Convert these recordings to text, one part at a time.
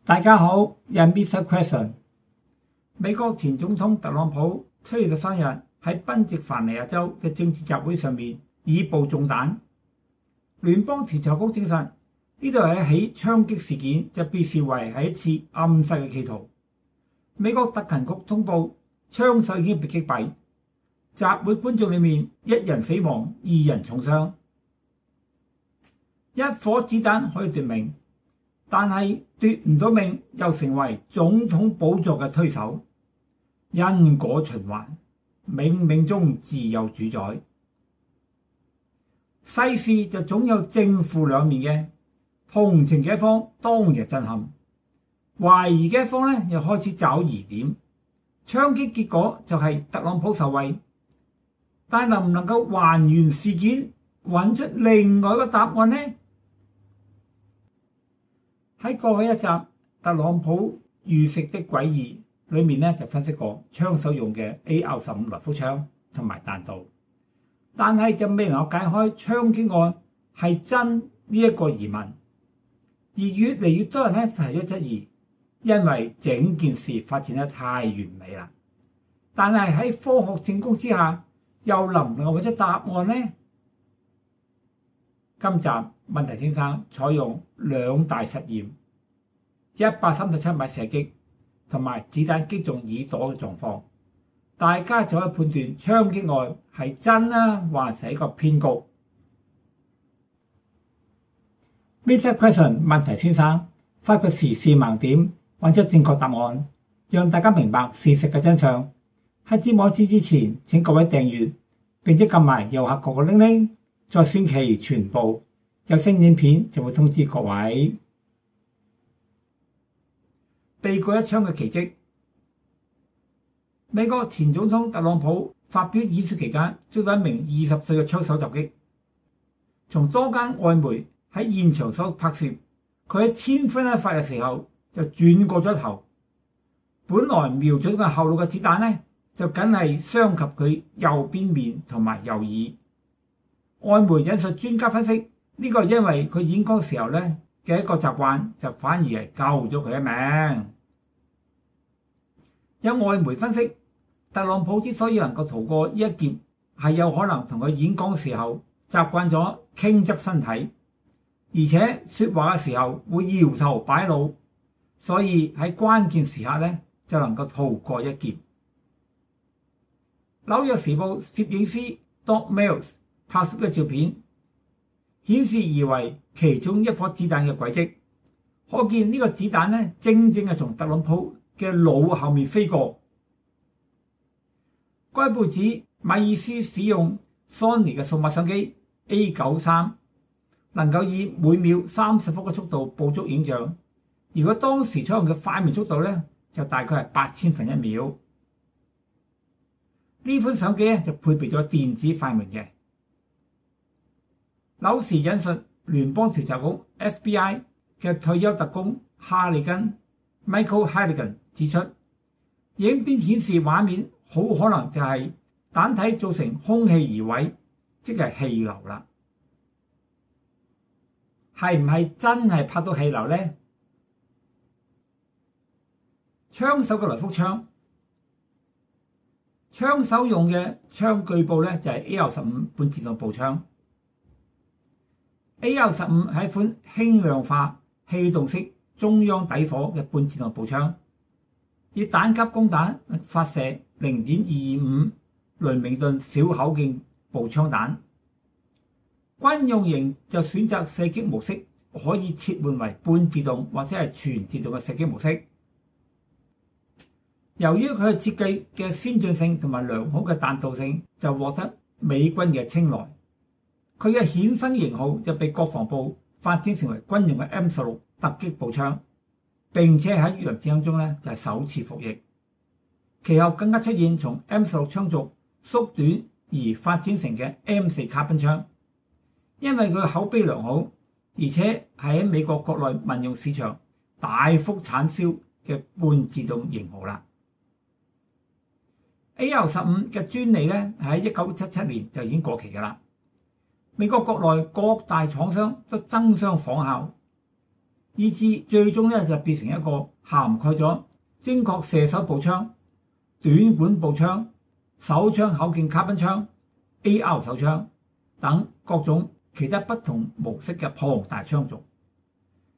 大家好，人 Mr. Question。美國前總統特朗普7月13日喺賓夕凡尼亞州嘅政治集會上面以步中彈。聯邦調查局證實呢度係一起槍擊事件，就被視為係一次暗殺嘅企圖。美國特勤局通報槍手已經被擊斃，集會觀眾裡面1人死亡，2人重傷。一顆子彈可以奪命，但係奪唔到命又成為總統寶座嘅推手。因果循環，冥冥中自有主宰。世事就總有正負兩面嘅，同情嘅一方當日震撼，懷疑嘅一方咧又開始找疑點。槍擊結果就係特朗普受惠，但能唔能夠還原事件，揾出另外一個答案呢？喺過去一集特朗普遇刺的詭異裏面咧就分析過槍手用嘅 AR-15來福槍同埋彈道，但係就未能夠解開槍擊案係真呢一個疑問，而越嚟越多人咧提出質疑，因為整件事發展得太完美啦。但係喺科學證供之下，又能唔能夠揾出答案呢？今集問題先生採用2大實驗，137米射擊同埋子彈擊中耳朵嘅狀況，大家就可以判斷槍擊案係真啦，還是一個騙局。Mr. Question 問題先生發掘時事盲點，揾出正確答案，讓大家明白事實嘅真相。喺節目開始之前，請各位訂閱並且撳埋右下角個鈴鈴，再選期全部，有新影片就會通知各位。被告一槍嘅奇蹟。美國前總統特朗普發表演說期間，遭到一名20歲嘅槍手襲擊。從多間外媒喺現場所拍攝，佢喺千鈞一髮嘅時候就轉過咗頭，本來瞄準佢後腦嘅子彈呢，就僅係傷及佢右邊面同埋右耳。外媒引述專家分析，呢個係因為佢演講時候呢嘅一個習慣，就反而係救咗佢一命。有外媒分析，特朗普之所以能夠逃過呢一劫，係有可能同佢演講時候習慣咗傾側身體，而且說話嘅時候會搖頭擺腦，所以喺關鍵時刻呢就能夠逃過一劫。紐約時報攝影師 Doc Mills 拍攝嘅照片顯示疑為其中一顆子彈嘅軌跡，可見呢個子彈呢正正係從特朗普嘅腦後面飛過。該報指米爾斯使用 Sony 嘅數碼相機 A93， 能夠以每秒30幅嘅速度捕捉影像。如果當時採用嘅快門速度呢，就大概係8000分一秒。呢款相機咧就配備咗電子快門嘅。紐時引述聯邦調查局 FBI 嘅退休特工哈利根 Michael Halligan 指出，影片顯示畫面好可能就係彈體造成空氣移位，即係氣流啦。係唔係真係拍到氣流呢？槍手嘅來福槍，槍手用嘅槍據報咧就係 AR-15半自動步槍。AR-15係一款輕量化氣動式中央底火嘅半自動步槍，以彈夾供彈發射0.225雷明頓小口徑步槍彈。軍用型就選擇射擊模式，可以切換為半自動或者係全自動嘅射擊模式。由於佢嘅設計嘅先進性同埋良好嘅彈道性，就獲得美軍嘅青睞。佢嘅衍生型號就被國防部發展成為軍用嘅 M16突擊步槍，並且喺越南戰爭中咧就係首次服役。其後更加出現從 M16槍族縮短而發展成嘅 M4卡賓槍，因為佢口碑良好，而且係喺美國國內民用市場大幅產銷嘅半自動型號啦。AR-15嘅專利咧喺1977年就已經過期㗎啦。美國國內各大廠商都爭相仿效，以至最終咧就變成一個涵蓋咗精確射手步槍、短管步槍、手槍口徑卡賓槍、AR 手槍等各種其他不同模式嘅龐大槍種，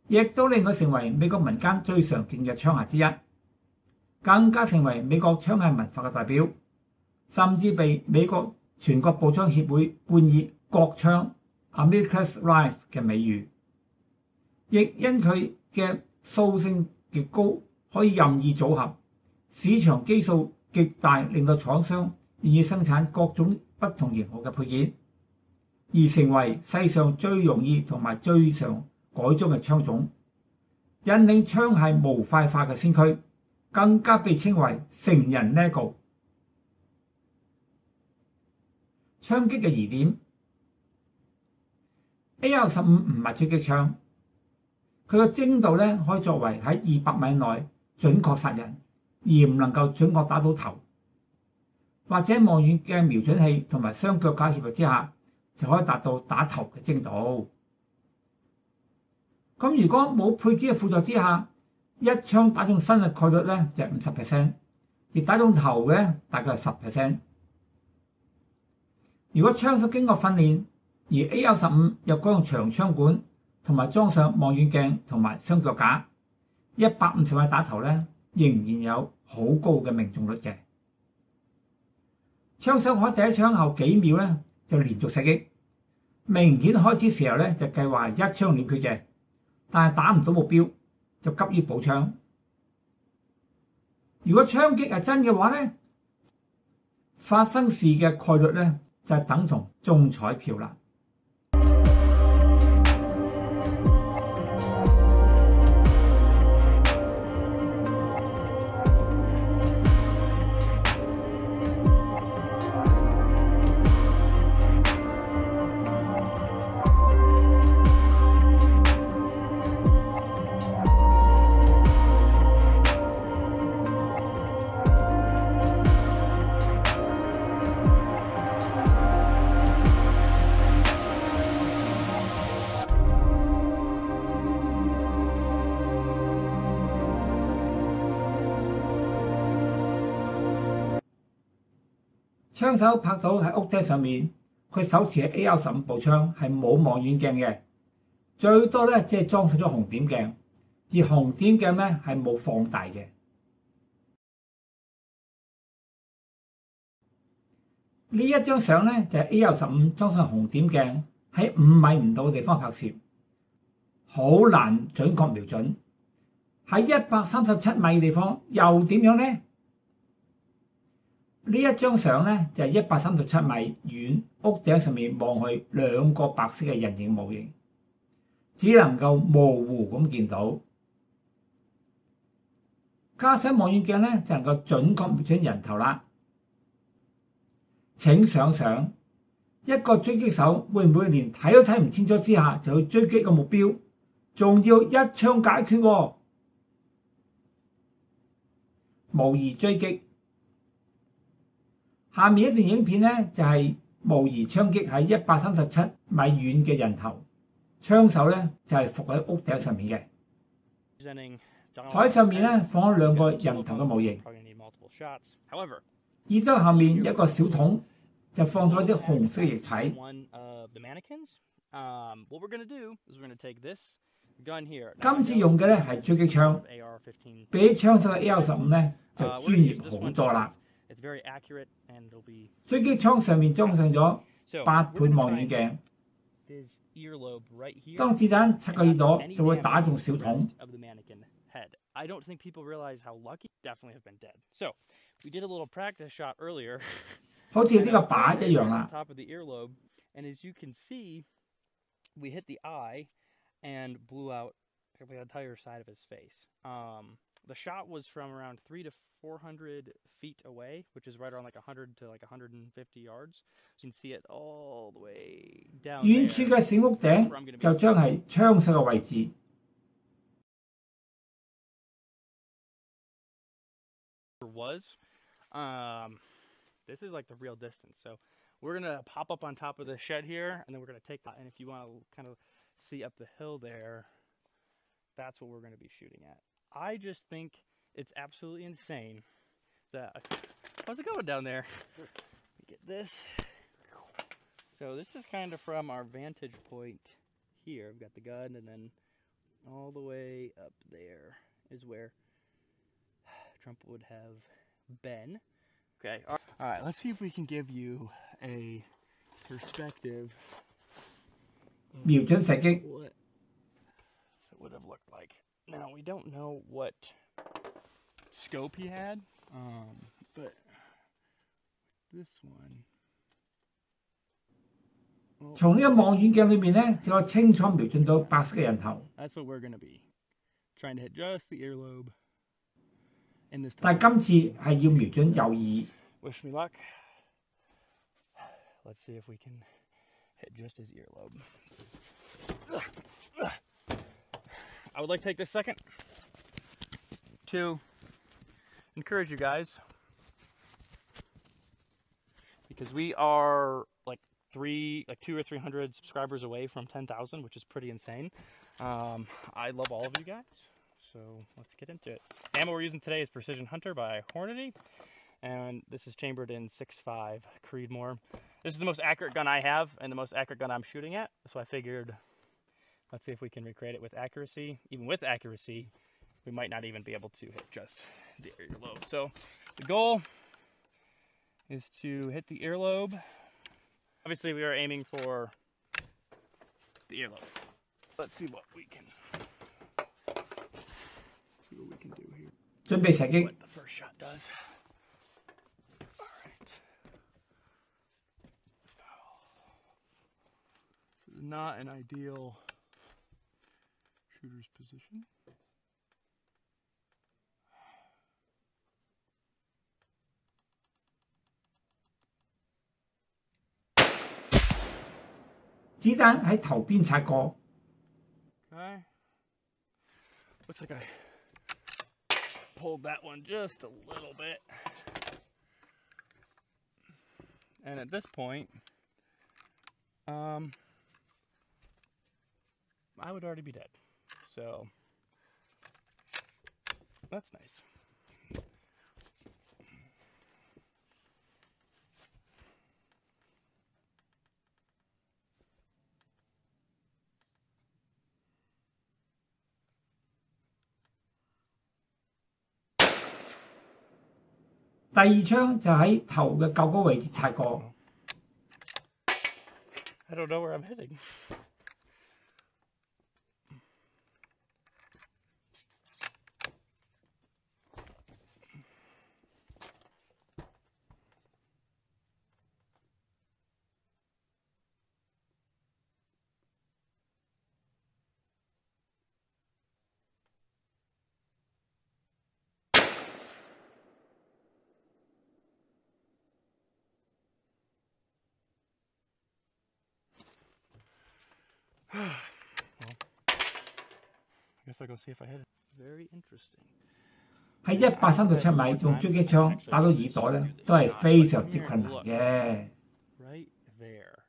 亦都令佢成為美國民間最常見嘅槍械之一，更加成為美國槍械文化嘅代表，甚至被美國全國步槍協會冠以國槍 America's Rifle 嘅美譽，亦因佢嘅塑性極高，可以任意組合，市場基數極大，令到廠商願意生產各種不同型號嘅配件，而成為世上最容易同埋最常改裝嘅槍種，引領槍械模塊化嘅先驅，更加被稱為成人 LEGO。槍擊嘅疑點 AR-15唔係狙擊槍，佢嘅精度咧可以作為喺200米內準確殺人，而唔能夠準確打到頭，或者望遠鏡瞄準器同埋雙腳架協作之下就可以達到打頭嘅精度。咁如果冇配件嘅輔助之下，一槍打中身嘅概率咧就係 50%， 而打中頭嘅大概係 10%。如果槍手經過訓練，而 AR-15 又改用長槍管同埋裝上望遠鏡同埋雙腳架，150米打頭咧，仍然有好高嘅命中率嘅。槍手喺第一槍後幾秒咧就連續射擊，明顯開始時候咧就計劃係一槍了決嘅，但係打唔到目標就急於補槍。如果槍擊係真嘅話咧，發生事嘅概率咧就係等同中彩票啦。槍手拍到喺屋頂上面，佢手持嘅 AR-15步槍係冇望遠鏡嘅，最多咧只係裝上咗紅點鏡，而紅點鏡咧係冇放大嘅。呢一張相咧就係 AR-15裝上紅點鏡喺5米唔到嘅地方拍攝，好難準確瞄準。喺137米嘅地方又點樣呢？呢一張相咧就係137米遠屋頂上面望去兩個白色嘅人影模型，只能夠模糊咁見到。加上望遠鏡咧就能夠準確瞄準人頭啦。請想想，一個狙擊手會唔會連睇都睇唔清楚之下就去追擊個目標，仲要一槍解決喎？模擬追擊。下面一段影片咧就係模擬槍擊喺137米遠嘅人頭，槍手咧就係伏喺屋頂上面嘅。台上面咧放咗兩個人頭嘅模型，耳朵後面有一個小桶，就放咗啲紅色液體。今次用嘅咧係狙擊槍，比槍手嘅 AR-15咧就專業好多啦。狙擊槍上面裝上咗8倍望遠鏡，當子彈擦過耳朵就會打中小桶。好似呢個靶一樣啦。The shot was from around 300 to 400 feet away, which is right around like 100 to like 150 yards. So you can see it all the way down there. 遠處嘅小屋頂就將係槍手嘅位置。This is like the real distance. So we're gonna pop up on top of the shed here, and then we're gonna take that. And if you want to kind of see up the hill there, That's what we're going to be shooting at. I just think it's absolutely insane that... How's it going down there? Let me get this. So this is kind of from our vantage point here. I've got the gun, and then all the way up there is where Trump would have been. Okay, all right, let's see if we can give you a perspective of 瞄準射擊 what it would have looked like. Now, we don't know what scope he had, but this one... 從呢個望遠鏡裏面咧，就可以清楚瞄準到白色嘅人頭。That's what we're going to be trying to hit just the earlobe. In this 但係今次係要瞄準右耳。Wish me luck. Let's see if we can hit just his earlobe. I would like to take this second to encourage you guys, because we are like 200 or 300 subscribers away from 10,000, which is pretty insane. I love all of you guys, so let's get into it. The ammo we're using today is Precision Hunter by Hornady, and this is chambered in 6.5 Creedmoor. This is the most accurate gun I have and the most accurate gun I'm shooting at, so I figured let's see if we can recreate it with accuracy. Even with accuracy, we might not even be able to hit just the earlobe. So the goal is to hit the earlobe. Obviously, we are aiming for the earlobe. Let's see what we can do here. 準備射擊。 What the first shot does. All right. This is not an ideal shooter's position.子彈喺頭邊擦過。 Okay. Looks like I pulled that one just a little bit. And at this point, I would already be dead. So that's nice.第二槍就喺頭嘅夠高位置擦過。 I don't know where I'm hitting. Well, I guess I'll go see if I hit it. Very interesting. 喺137米用狙擊槍打到耳朵咧，都係非常之困難嘅。 Right there,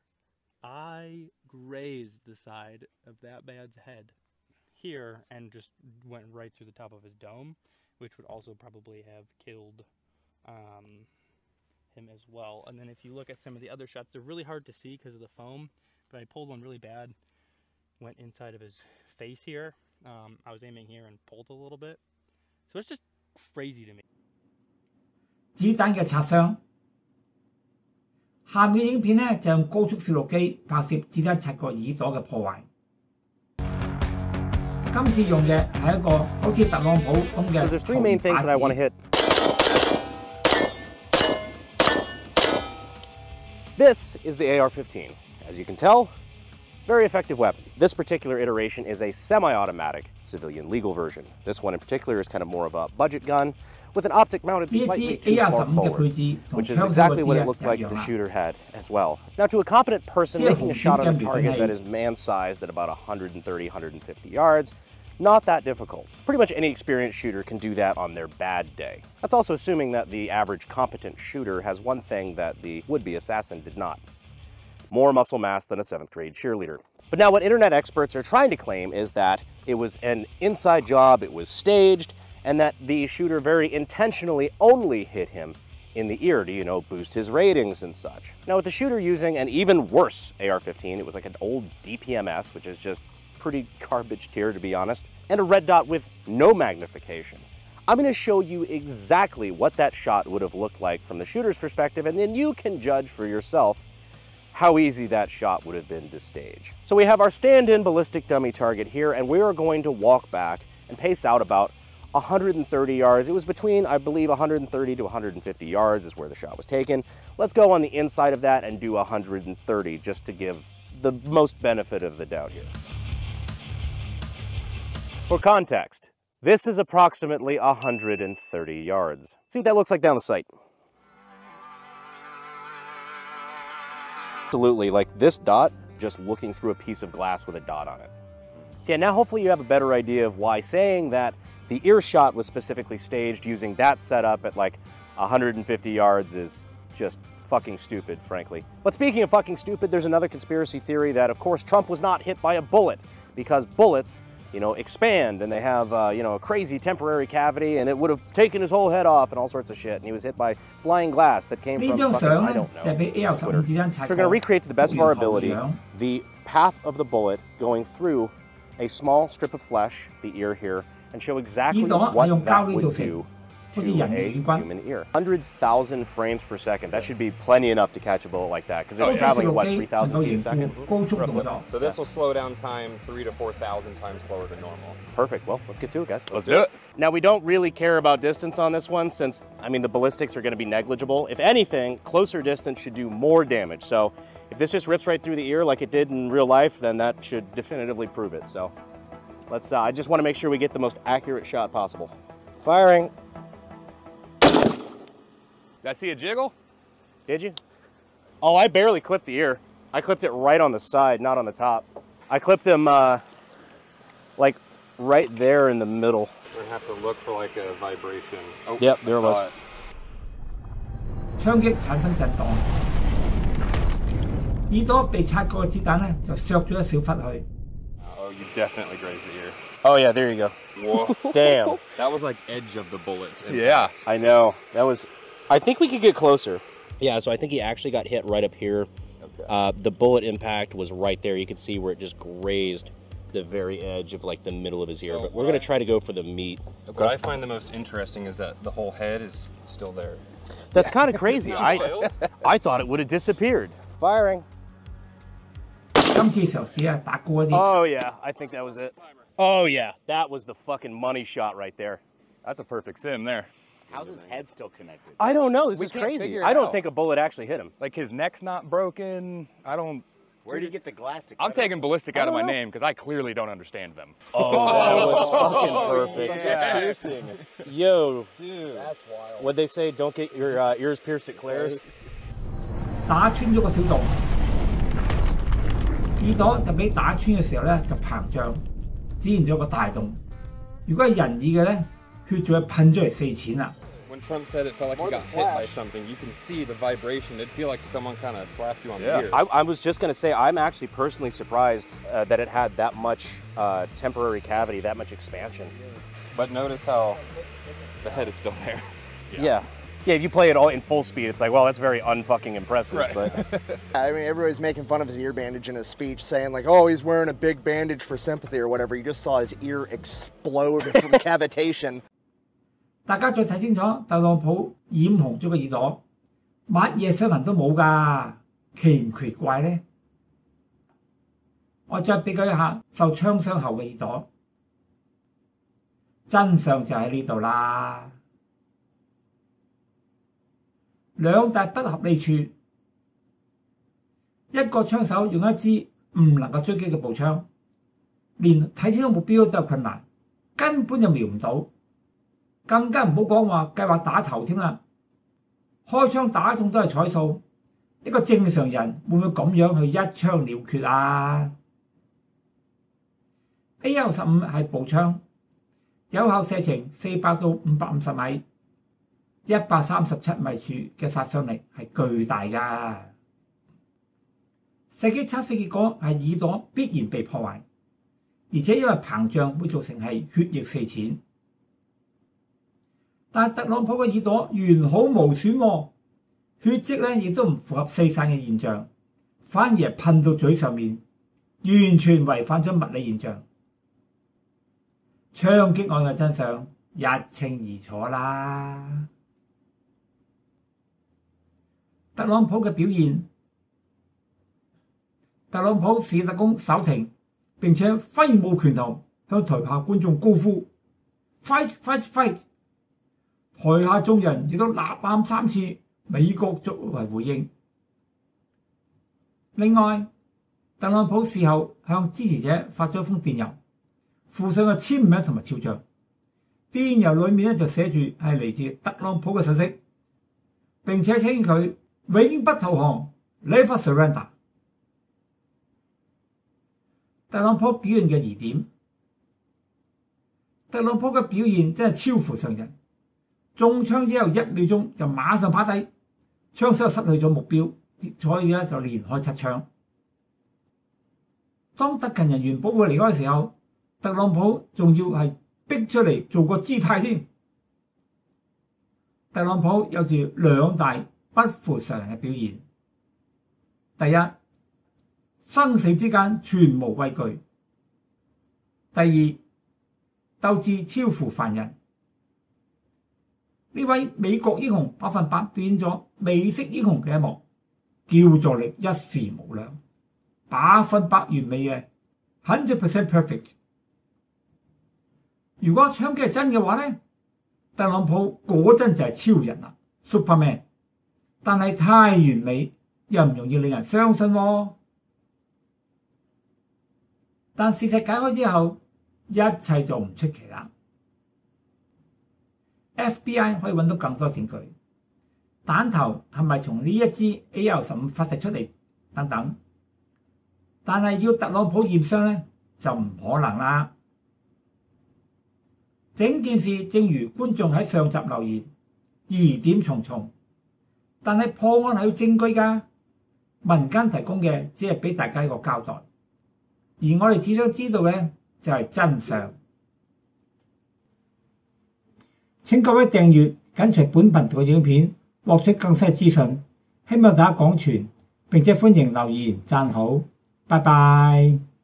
I grazed the side of that man's head here and just went right through the top of his dome, which would also probably have killed him as well. And then if you look at some of the other shots, they're really hard to see because of the foam, but I pulled one really bad. Went inside of his face here. I was aiming here and pulled a little bit. So it's just crazy to me. 子彈嘅擦傷。下面嘅影片咧就用高速攝錄機拍攝子彈擦過耳朵嘅破壞。今次用嘅係一個好似特朗普咁嘅。 So there's three main things that I want to hit. This is the AR-15. As you can tell, very effective weapon. This particular iteration is a semi-automatic civilian legal version. This one in particular is kind of more of a budget gun with an optic mounted slightly too far forward, which is exactly what it looked like the shooter had as well. Now, to a competent person, making a shot on a target that is man-sized at about 130, 150 yards, not that difficult. Pretty much any experienced shooter can do that on their bad day. That's also assuming that the average competent shooter has one thing that the would-be assassin did not: more muscle mass than a 7th grade cheerleader. But now what internet experts are trying to claim is that it was an inside job, it was staged, and that the shooter very intentionally only hit him in the ear to, boost his ratings and such. Now with the shooter using an even worse AR-15, it was like an old DPMS, which is just pretty garbage tier to be honest, and a red dot with no magnification. I'm gonna show you exactly what that shot would have looked like from the shooter's perspective, and then you can judge for yourself how easy that shot would have been to stage. So we have our stand-in ballistic dummy target here, and we are going to walk back and pace out about 130 yards. It was between, I believe, 130 to 150 yards is where the shot was taken. Let's go on the inside of that and do 130 just to give the most benefit of the doubt here. For context, this is approximately 130 yards. See what that looks like down the sight. Absolutely, like this dot, just looking through a piece of glass with a dot on it. So yeah, now hopefully you have a better idea of why saying that the ear shot was specifically staged using that setup at like 150 yards is just fucking stupid, frankly. But speaking of fucking stupid, there's another conspiracy theory that, of course, Trump was not hit by a bullet because bullets, expand and they have, a crazy temporary cavity and it would have taken his whole head off and all sorts of shit. And he was hit by flying glass that came from fucking, I don't know, Twitter. So we're going to recreate to the best of our ability the path of the bullet going through a small strip of flesh, the ear here, and show exactly what that would do to a human ear. 100,000 frames per second. That should be plenty enough to catch a bullet like that because it's traveling at what, 3,000 feet a second? Roughly. So this will slow down time 3,000 to 4,000 times slower than normal. Perfect. Well, let's get to it, guys. Let's do it. Now, we don't really care about distance on this one since, the ballistics are going to be negligible. If anything, closer distance should do more damage. So if this just rips right through the ear like it did in real life, then that should definitively prove it. So let's, I just want to make sure we get the most accurate shot possible. Firing. Did I see a jiggle? Did you? Oh, I barely clipped the ear. I clipped it right on the side, not on the top. I clipped him like right there in the middle. We're gonna have to look for like a vibration. Oh, yep, there it was. 槍擊產生震動，耳朵被擦過嘅子彈咧就削咗一小忽去。 Oh, you definitely grazed the ear. Oh yeah, there you go. Whoa. Damn. That was like edge of the bullet. Yeah. I know. That was, I think we could get closer. Yeah, so I think he actually got hit right up here. Okay. The bullet impact was right there. You could see where it just grazed the very edge of like the middle of his ear. So but we're going to try to go for the meat. What I find the most interesting is that the whole head is still there. That's kind of crazy. I thought it would have disappeared. Firing. Oh yeah, I think that was it. Oh yeah, that was the fucking money shot right there. That's a perfect sim there. How's his head still connected? I don't know, this is crazy. I don't think a bullet actually hit him. Like his neck's not broken, I don't... Where do you get the glass to cut? I'm taking ballistic out of my name because I clearly don't understand them. Oh, that was fucking perfect. Yeah. Piercing. Yo. Dude, that's wild. What'd they say? Don't get your ears pierced at Claire's? 打穿咗個小洞，耳朵就俾打穿嘅時候咧就膨脹，展現咗個大洞。如果係人耳嘅咧，血就會噴出嚟四濺啦。 When Trump said it felt like he got hit by something, you can see the vibration. It'd feel like someone kind of slapped you on the ear. I was just going to say, I'm actually personally surprised that it had that much temporary cavity, that much expansion. But notice how the head is still there. Yeah. Yeah, if you play it all in full speed, it's like, well, that's very unfucking impressive. Right. But I mean, everybody's making fun of his ear bandage in his speech, saying like, oh, he's wearing a big bandage for sympathy or whatever. You just saw his ear explode from cavitation. 大家再睇清楚，特朗普染紅咗個耳朵，乜嘢傷痕都冇㗎，奇唔奇怪呢？我再比較一下受槍傷後嘅耳朵，真相就喺呢度啦。兩大不合理處，一個槍手用一支唔能夠追擊嘅步槍，連睇清楚目標都有困難，根本就瞄唔到。 更加唔好講話計劃打頭添啦，開槍打中都係彩數，一個正常人會唔會咁樣去一槍了決啊 ？AR-15係步槍，有效射程400到550米，137米處嘅殺傷力係巨大㗎。射擊測試結果係耳朵必然被破壞，而且因為膨脹會造成係血液四濺。但特朗普嘅耳朵完好無損喎，血跡咧亦都唔符合四散嘅現象，反而係噴到嘴上面，完全違反咗物理現象。槍擊案嘅真相一清二楚啦。特朗普嘅表現，特朗普示特工手停，並且揮舞拳頭向台下觀眾高呼 Fight Fight Fight， 台下眾人亦都吶喊3次美國作為回應。另外，特朗普事後向支持者發咗一封電郵，附上個簽名同埋肖像。電郵裏面咧就寫住係嚟自特朗普嘅信息，並且稱佢永不投降 ，Never Surrender。特朗普表現嘅疑點，特朗普嘅表現真係超乎常人。中槍之後1秒鐘就馬上趴低，槍手失去咗目標，所以咧就連開7槍。當特勤人員保護離開嘅時候，特朗普仲要係逼出嚟做個姿態添。特朗普有住2大不符常人嘅表現。第一，生死之間全無畏懼；第二，鬥志超乎凡人。呢位美國英雄100%表演咗美式英雄嘅一幕，叫座力一時無兩，100%完美嘅100% perfect。如果槍擊係真嘅話咧，特朗普果真就係超人啦 ，Superman。但係太完美又唔容易令人相信喎。但事實解開之後，一切就唔出奇啦。FBI 可以揾到更多證據，彈頭係咪從呢一支 AR-15發射出嚟等等，但係要特朗普驗傷咧就唔可能啦。整件事正如觀眾喺上集留言，疑點重重，但係破案係要證據㗎，民間提供嘅只係俾大家一個交代，而我哋只想知道嘅就係真相。請各位訂閱緊隨本頻道嘅影片，獲取更新資訊。希望大家廣傳，並且歡迎留言讚好。拜拜。